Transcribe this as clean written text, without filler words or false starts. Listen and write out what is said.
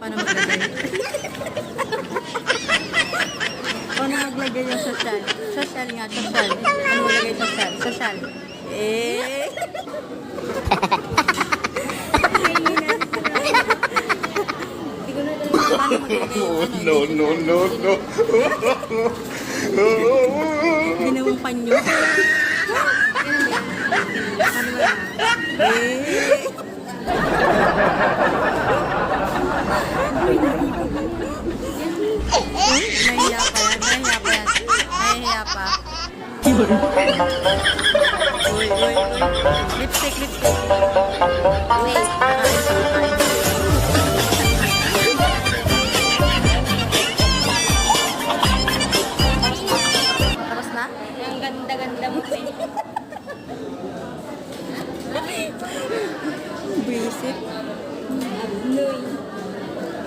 Paano maglagay? Paano maglagay yung social? Social nga, social. Ano maglagay social? Social. Eh. Hindi ko na alam paano maglagay yung ano. No, no, no, no. Ginawang panyo. Ano ba? Eh. Nahiya pa yan. Nahiya pa yan. Nahiya pa. Uy, uy, uy. Lipstick, lipstick.